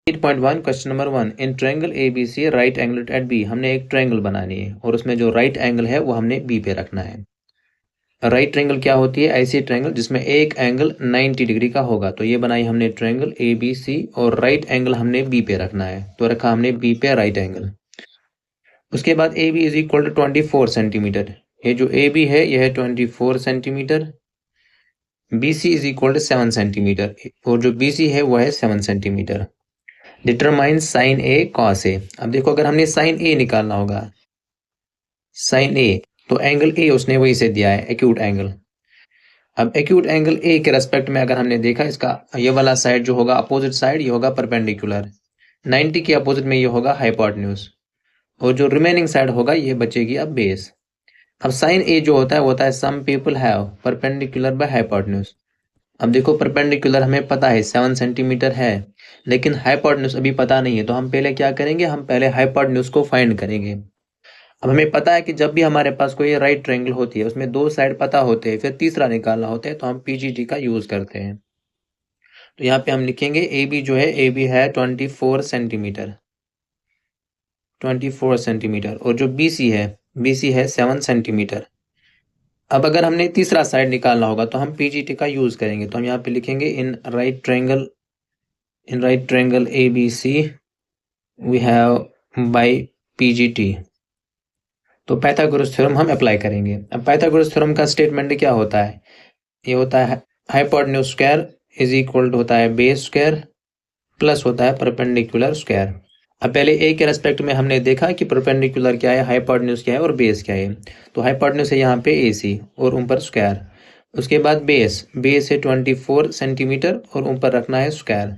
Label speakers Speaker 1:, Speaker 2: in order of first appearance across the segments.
Speaker 1: 8.1 question number 1 in triangle ABC right angle at B. हमने एक triangle बनानी है और उसमें जो राइट एंगल है वो हमने बी पे रखना है। राइट ट्रायंगल क्या होती है? ऐसी ट्रायंगल जिसमें एक एंगल 90 डिग्री का होगा। तो ये बनाई हमने ट्रायंगल ABC और राइट एंगल हमने बी पे रखना है, तो रखा हमने बी पे राइट एंगल। उसके बाद AB is equal to 24 centimetre. ये जो AB है यह है 24 centimetre. BC is equal to 7 centimetre और जो BC है वह है 7 centimetre. Determine sine A cos A. अब देखो, अगर हमने साइन ए निकालना होगा, साइन ए, तो एंगल ए उसने वही से दिया है, एक्यूट एंगल। अब एक्यूट एंगल ए के रेस्पेक्ट में अगर हमने देखा, इसका ये वाला साइड जो होगा अपोजिट साइड, ये होगा परपेंडिकुलर। 90 के अपोजिट में ये होगा हाइपोटेन्यूज और जो रिमेनिंग साइड होगा ये बचेगी अब बेस। अब साइन ए जो होता है वो होता है some people have perpendicular by hypotenuse. अब देखो, परपेंडिकुलर हमें पता है 7 सेंटीमीटर है, लेकिन हाइपोटेन्यूज अभी पता नहीं है। तो हम पहले क्या करेंगे, हम पहले हाइपोटेन्यूज को फाइंड करेंगे। अब हमें पता है कि जब भी हमारे पास कोई राइट ट्रायंगल होती है उसमें दो साइड पता होते हैं, फिर तीसरा निकालना होता है, तो हम पीजीटी का यूज करते हैं। तो यहाँ पे हम लिखेंगे ए बी जो है, ए बी है 24 सेंटीमीटर, 24 सेंटीमीटर, और जो बी सी है 7 सेंटीमीटर। अब अगर हमने तीसरा साइड निकालना होगा तो हम पीजीटी का यूज करेंगे। तो हम यहाँ पे लिखेंगे in right triangle A B C we have by PGT. तो पाइथागोरस थ्योरम हम अप्लाई करेंगे। अब पाइथागोरस थ्योरम का स्टेटमेंट क्या होता है? ये होता है hypotenuse square is equal to होता है बेस स्क्वायर प्लस होता है परपेंडिकुलर स्क्वायर। अब पहले ए के रेस्पेक्ट में हमने देखा कि परपेंडिकुलर क्या है, हाइपोटेन्यूज क्या है और बेस क्या है। तो हाइपोटेन्यूज है यहाँ पे AC और ऊपर स्क्वायर। उसके बाद बेस है 24 सेंटीमीटर और ऊपर रखना है स्क्वायर।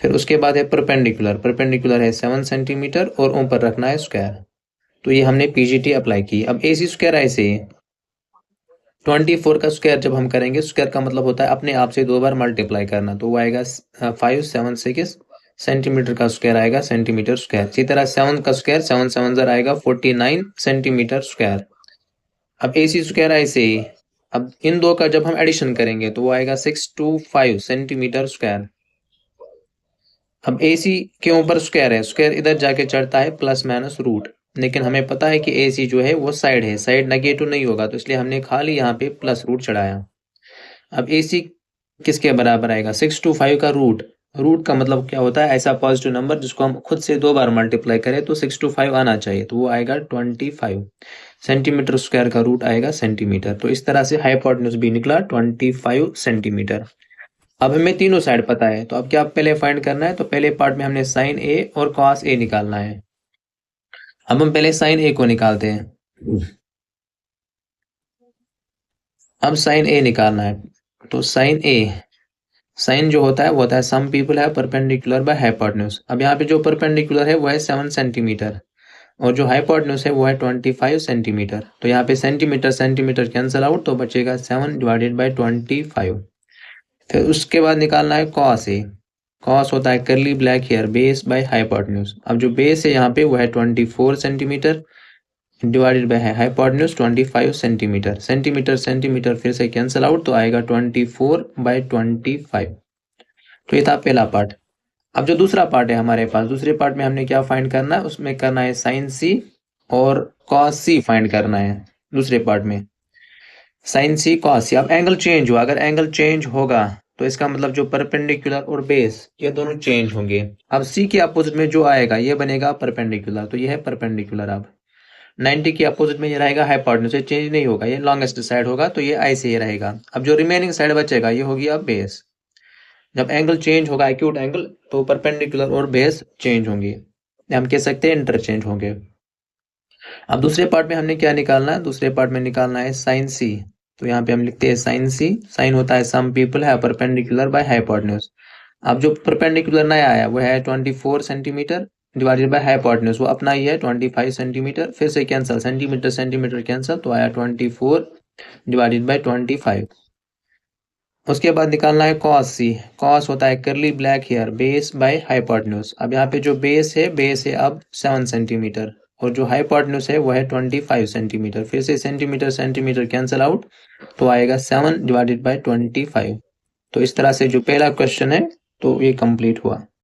Speaker 1: फिर उसके बाद है परपेंडिकुलर है 7 सेंटीमीटर और ऊपर रखना है स्क्वायर। तो ये हमने पीजीटी अप्लाई की। अब AC स्क्वायर ऐसे 24 का स्क्वायर जब हम करेंगे, स्क्वायर का मतलब होता है अपने आप से 2 बार मल्टीप्लाई करना, तो वो आएगा 576 सेंटीमीटर का स्क्वायर आएगा सेंटीमीटर स्क्वायर। इसी तरह 7 का स्क्वायर 7 7 जर आएगा 49 सेंटीमीटर स्क्वायर। अब AC स्क्वायर ऐसे ही, अब इन दो का जब हम एडिशन करेंगे तो वो आएगा 625 सेंटीमीटर स्क्वायर। अब AC के ऊपर स्क्वायर है, स्क्वायर इधर जाके चढ़ता है प्लस माइनस रूट, लेकिन हमें पता है कि AC जो है वो साइड है, साइड नेगेटिव नहीं होगा, तो इसलिए हमने खाली यहाँ पे प्लस रूट चढ़ाया। अब AC किसके बराबर आएगा? 625 का रूट का मतलब क्या होता है? ऐसा पॉजिटिव नंबर जिसको हम खुद से 2 बार मल्टीप्लाई करें तो 625 आना चाहिए, तो वो आएगा 25 सेंटीमीटर स्क्वायर का रूट आएगा सेंटीमीटर। तो इस तरह से हाइपोटेन्यूज भी निकला 25 सेंटीमीटर। अब हमें तीनों साइड पता है, तो अब क्या पहले फाइंड करना है? तो पहले पार्ट में हमने साइन ए और कॉस ए निकालना है। अब हम पहले साइन ए को निकालते हैं। अब साइन ए निकालना है, तो साइन जो होता है वो होता है सम पीपल है परपेंडिकुलर बाय हाइपोटेन्यूज। अब यहाँ पे जो परपेंडिकुलर है वो है 7 सेंटीमीटर और जो हाइपोटेन्यूज है वो है 25 सेंटीमीटर। तो यहाँ पे सेंटीमीटर कैंसिल आउट, तो बचेगा 7 डिवाइडेड बाय 25। फिर उसके बाद निकालना है कॉस ए। कॉस होता है curly black hair base by hypotenuse. अब जो बेस है यहाँ पे वो है 24 centimetre divided by hypotenuse 25 centimetre. Centimetre फिर से कैंसिल आउट, तो आएगा 24 बाय 25। तो ये था पहला पार्ट। अब जो दूसरा पार्ट है हमारे पास, दूसरे पार्ट में हमने क्या फाइंड करना है? उसमें करना है साइन सी और कॉस सी फाइंड करना है। दूसरे पार्ट में साइन सी कॉस सी। अब एंगल चेंज हुआ, अगर एंगल चेंज होगा तो इसका मतलब जो परपेंडिकुलर और बेस ये दोनों चेंज होंगे। अब सी के अपोजिट में जो आएगा ये बनेगा परपेंडिकुलर, तो ये है परपेंडिकुलर। अब 90 के अपोजिट में ये रहेगा हाइपोटेन्यूज, चेंज नहीं होगा, ये लॉन्गेस्ट साइड होगा, तो ये ऐसे ही रहेगा। अब जो रिमेनिंग साइड बचेगा ये होगी अब बेस। जब एंगल चेंज होगा एक्यूट एंगल, तो परपेंडिकुलर और बेस चेंज होंगे, हम कह सकते हैं इंटरचेंज होंगे। अब दूसरे पार्ट में हमने क्या निकालना है? दूसरे पार्ट में निकालना है साइन सी। तो यहाँ पे हम लिखते हैं साइन सी। साइन होता है सम पीपल है परपेंडिकुलर बाय हाइपोटेन्यूज। अब जो परपेंडिकुलर नया आया वो है 24 सेंटीमीटर डिवाइडेड बाय हाइपोटेन्यूज, वो अपना ही है 25 सेंटीमीटर। फिर से कैंसिल, सेंटीमीटर कैंसिल, तो आया 24 डिवाइडेड बाय 25। उसके बाद निकालना है कॉस सी। कॉस होता है curly black hair base by hypotenuse. अब यहाँ पे जो बेस है अब 7 सेंटीमीटर और जो हाइपोटेन्यूज है वो है 25 सेंटीमीटर। फिर से सेंटीमीटर कैंसिल आउट, तो आएगा 7 डिवाइडेड बाय 25। तो इस तरह से जो पहला क्वेश्चन है तो ये कंप्लीट हुआ।